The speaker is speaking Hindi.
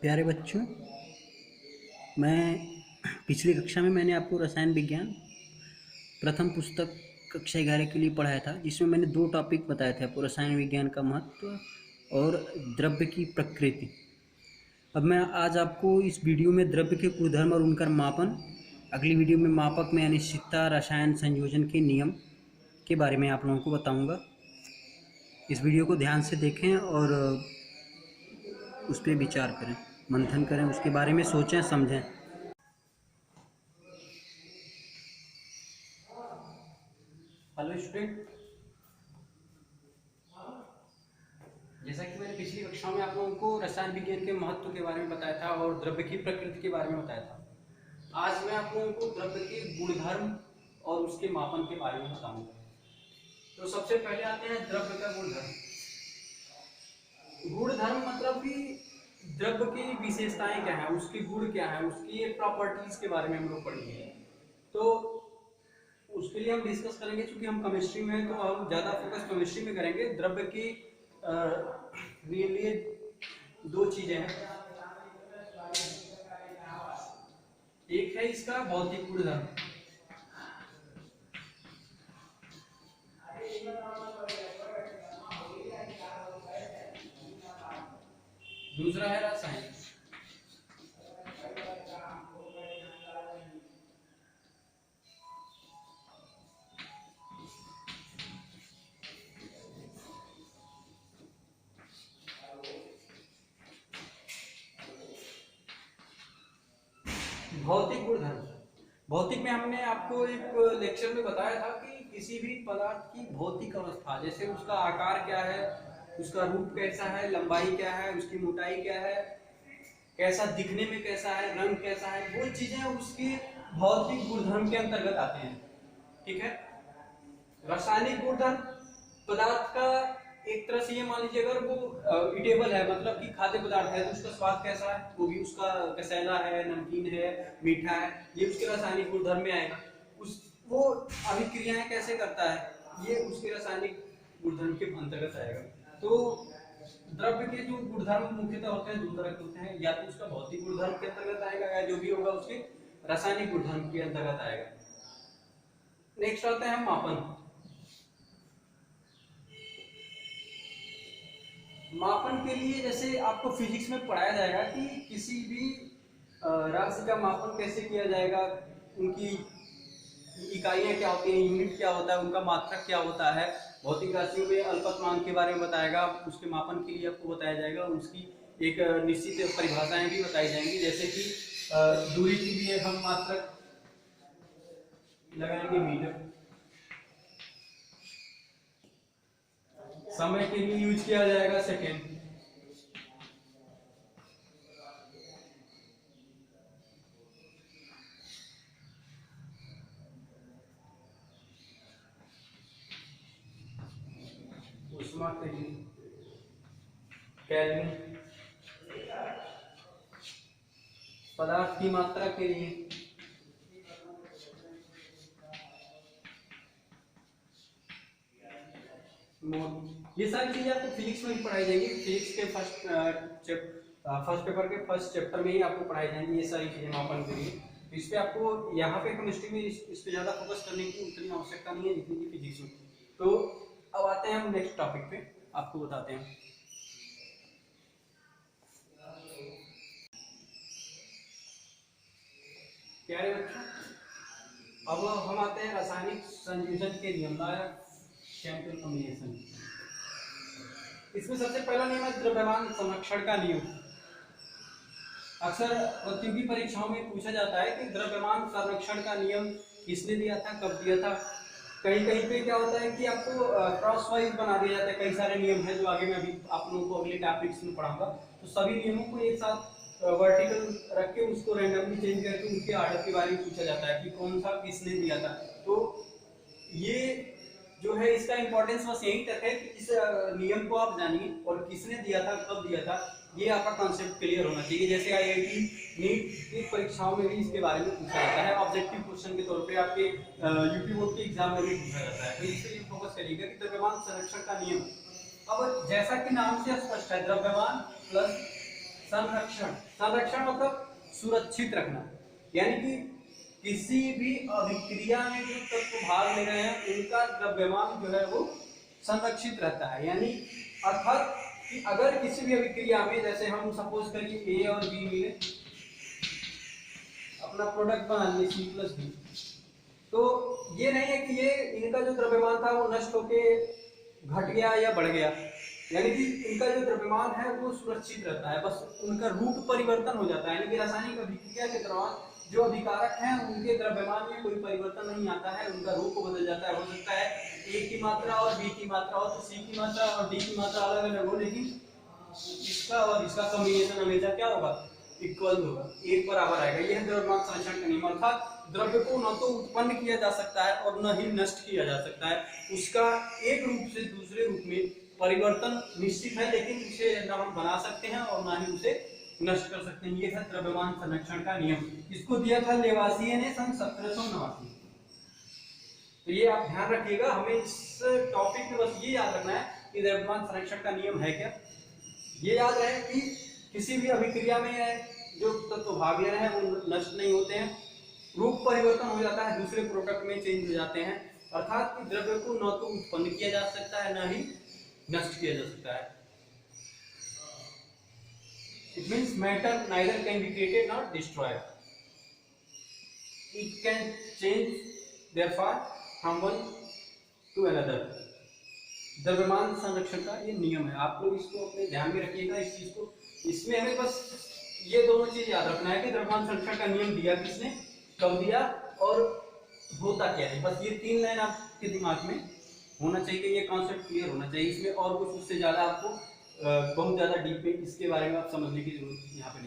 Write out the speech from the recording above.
प्यारे बच्चों, मैं पिछली कक्षा में मैंने आपको रसायन विज्ञान प्रथम पुस्तक कक्षा 11 के लिए पढ़ाया था, जिसमें मैंने 2 टॉपिक बताए थे आपको, रसायन विज्ञान का महत्व और द्रव्य की प्रकृति। अब मैं आज आपको इस वीडियो में द्रव्य के गुणधर्म और उनका मापन, अगली वीडियो में मापक में अनिश्चितता, रसायन संयोजन के नियम के बारे में आप लोगों को बताऊँगा। इस वीडियो को ध्यान से देखें और उस पर विचार करें, मंथन करें, उसके बारे में सोचें, समझें। हेलो स्टूडेंट, जैसा कि मैंने पिछली कक्षा में आप लोगों को रसायन विज्ञान के महत्व के बारे में बताया था और द्रव्य की प्रकृति के बारे में बताया था। आज मैं आप लोगों को द्रव्य के गुणधर्म और उसके मापन के बारे में बताऊंगा। तो सबसे पहले आते हैं द्रव्य का गुणधर्म। गुणधर्म मतलब कि द्रव्य की विशेषताएं क्या है, उसके गुण क्या है, उसकी प्रॉपर्टीज के बारे में हम लोग पढ़ेंगे। तो उसके लिए हम डिस्कस करेंगे, क्योंकि हम केमिस्ट्री में हैं तो हम ज़्यादा फोकस केमिस्ट्री में करेंगे। द्रव्य की लिए 2 चीजें हैं। एक है इसका भौतिक गुणधर्म, दूसरा है रासायनिक। भौतिक गुणधर्म, भौतिक में हमने आपको एक लेक्चर में बताया था कि किसी भी पदार्थ की भौतिक अवस्था, जैसे उसका आकार क्या है, उसका रूप कैसा है, लंबाई क्या है, उसकी मोटाई क्या है, कैसा दिखने में कैसा है, रंग कैसा है, वो चीजें उसके भौतिक गुणधर्म के अंतर्गत आते हैं। ठीक है। रासायनिक गुणधर्म पदार्थ का एक तरह से ये मान लीजिए, अगर वो इटेबल है, मतलब कि खाद्य पदार्थ है, तो उसका स्वाद कैसा है, वो भी उसका कसैला है, नमकीन है, मीठा है, ये उसके रासायनिक गुणधर्म में आएगा। उस वो अभिक्रियाएं कैसे करता है, ये उसके रासायनिक गुणधर्म के अंतर्गत आएगा। तो द्रव्य के जो गुणधर्म मुख्यतः होते हैं 2 तरह के होते हैं, या तो उसका भौतिक गुणधर्म के अंतर्गत आएगा, या जो भी होगा उसके रासायनिक गुणधर्म के अंतर्गत आएगा। नेक्स्ट आता है मापन। मापन के लिए जैसे आपको फिजिक्स में पढ़ाया जाएगा कि किसी भी राशि का मापन कैसे किया जाएगा, उनकी इकाइयां क्या होती हैं, यूनिट क्या होता है, उनका मात्रक क्या होता है। भौतिक राशियों में अल्पतमांक के बारे में बताएगा, उसके मापन के लिए आपको बताया जाएगा, उसकी एक निश्चित परिभाषाएं भी बताई जाएंगी। जैसे कि दूरी के लिए हम मात्रक लगाएंगे मीटर, समय के लिए यूज किया जाएगा सेकेंड, उष्मा के लिए केल्विन, पदार्थ की मात्रा के लिए मोल। ये सारी चीजें आपको फिजिक्स में भी पढ़ाई जाएंगी। फिजिक्स के फर्स्ट पेपर के फर्स्ट चैप्टर में ही आपको पढ़ाई जाएंगी ये सारी चीजें मापन के लिए। तो इस पे आपको यहाँ पे केमिस्ट्री में इस पे ज्यादा फोकस करने की उतनी आवश्यकता नहीं है जितनी की फिजिक्स में। तो अब आते हैं हम नेक्स्ट टॉपिक पे, आपको बताते हैं। प्यारे बच्चों, अब हम आते हैं रासायनिक संयोजन के नियम, केमिकल कॉम्बिनेशन। इसमें सबसे पहला नियम है द्रव्यमान संरक्षण का नियम। अक्सर प्रतियोगी परीक्षाओं में पूछा जाता है कि द्रव्यमान संरक्षण का नियम किसने दिया था, कब दिया था। कहीं कहीं पे क्या होता है कि आपको क्रॉस वाइज बना दिया जाता है। कई सारे नियम हैं जो आगे मैं अभी आप लोगों को अगले टॉपिक्स में पढ़ाऊंगा। तो सभी नियमों को एक साथ वर्टिकल रख के उसको रैंडमली चेंज करके उनके आर्डर के बारे में पूछा जाता है कि कौन सा किसने दिया था। तो ये जो है इसका इंपॉर्टेंस बस यही तक है कि इस नियम को आप जानिए और किसने दिया था, कब दिया था, ये आपका कॉन्सेप्ट क्लियर होना चाहिए। जैसे आईआईटी नीट की परीक्षाओं में भी इसके बारे में पूछा जाता है, ऑब्जेक्टिव क्वेश्चन के तौर पे आपके यूपी बोर्ड के एग्जाम में भी पूछा जाता है। तो इस पे फोकस करिएगा कि द्रव्यमान संरक्षण का नियम। अब जैसा कि नाम से स्पष्ट है, द्रव्यमान प्लस संरक्षण, संरक्षण मतलब सुरक्षित रखना, यानी कि किसी भी अभिक्रिया में जो तत्व भाग ले रहे हैं उनका द्रव्यमान जो है वो संरक्षित रहता है। यानी अर्थात कि अगर किसी भी अभिक्रिया में, जैसे हम सपोज करिए ए और बी मिले, अपना प्रोडक्ट बना लिए C+B, तो ये नहीं है कि ये इनका जो द्रव्यमान था वो नष्ट होके घट गया या बढ़ गया, यानी कि इनका जो द्रव्यमान है वो सुरक्षित रहता है, बस उनका रूप परिवर्तन हो जाता है। यानी कि रासायनिक अभिक्रिया के दौरान जो अभिकारक हैं उनके द्रव्यमान में कोई परिवर्तन नहीं आता है, उनका रूप बदल जाता है। हो सकता है ए की मात्रा और बी की मात्रा हो, तो सी की मात्रा और डी की मात्रा अलग अलग हो, लेकिन इसका और इसका कॉम्बिनेशन हमेशा क्या होगा, इक्वल होगा, एक बराबर आएगा। यह द्रव्यमान संरक्षण का नियम, अर्थात द्रव्य को न तो उत्पन्न किया जा सकता है और न ही नष्ट किया जा सकता है, उसका एक रूप से दूसरे रूप में परिवर्तन निश्चित है, लेकिन उसे न हम बना सकते हैं और न ही उसे नष्ट कर सकते हैं। ये है द्रव्यमान संरक्षण का नियम। इसको दिया था लेवासिये ने सन 1789। तो ये आप ध्यान रखिएगा, हमें इस टॉपिक में बस ये याद रखना है कि द्रव्यमान संरक्षण का नियम है क्या। ये याद रहे कि किसी भी अभिक्रिया में जो तत्व भाग ले रहे हैं वो नष्ट नहीं होते हैं, रूप परिवर्तन हो जाता है, दूसरे प्रोडक्ट में चेंज हो जाते हैं, अर्थात कि द्रव्य को न तो उत्पन्न किया जा सकता है न ही नष्ट किया जा सकता है। It means matter neither can be created nor destroyed. It can change therefore from one to another. द्रव्यमान संरक्षण का ये नियम है, आप लोग इसको अपने ध्यान में रखिएगा। इस चीज को, इसमें हमें बस ये दोनों चीज याद रखना है कि द्रव्यमान संरक्षण का नियम दिया किसने, कब दिया और होता क्या है। बस ये 3 लाइन आपके दिमाग में होना चाहिए, ये कॉन्सेप्ट क्लियर होना चाहिए। इसमें और कुछ उससे ज्यादा आपको बहुत ज्यादा डीप में इसके बारे में आप समझने की जरूरत यहाँ पे